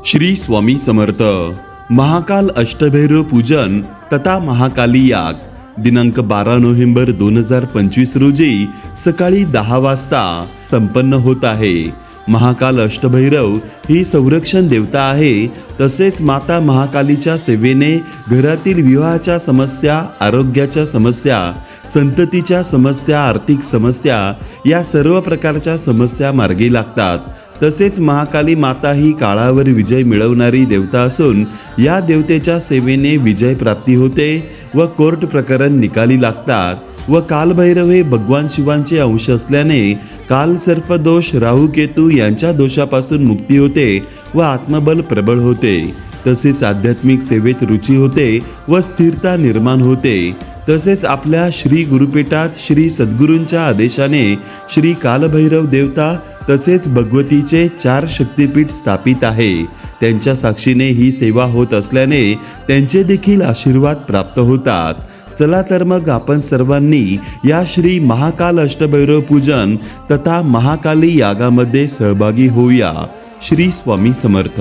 श्री स्वामी समर्थ। महाकाल अष्टभैरव पूजन तथा महाकाली याग दिनांक 12 नोव्हेंबर 2025 रोजी सकाळी 10 वाजता संपन्न होत आहे। महाकाल अष्टभैरव ही संरक्षण देवता आहे। तसेच माता महाकालीच्या सेवेने घरातील विवाहाच्या समस्या, आरोग्याच्या समस्या, संततीच्या समस्या, आर्थिक समस्या या सर्व प्रकारच्या समस्या मार्गी लागतात। तसेच महाकाली माता ही काळावर विजय मिळवणारी देवता असून या देवतेच्या सेवेने विजय प्राप्ती होते व कोर्ट प्रकरण निकाली लागतात व कालभैरव हे भगवान शिवांचे अंश असल्याने काल सर्प दोष, राहू केतू यांच्या दोषापासून मुक्ती होते व आत्मबल प्रबळ होते। तसेच आध्यात्मिक सेवेत रुची होते व स्थिरता निर्माण होते। तसेच आपल्या श्री गुरुपीठात श्री सद्गुरूंच्या आदेशाने श्री कालभैरव देवता तसेच भगवतीचे 4 शक्तिपीठ स्थापित आहे। त्यांच्या साक्षीने ही सेवा होत असल्याने त्यांचे देखील आशीर्वाद प्राप्त होतात। चला तर मग आपण सर्वांनी या श्री महाकाल अष्टभैरव पूजन तथा महाकाली यागामध्ये सहभागी होऊया। श्री स्वामी समर्थ।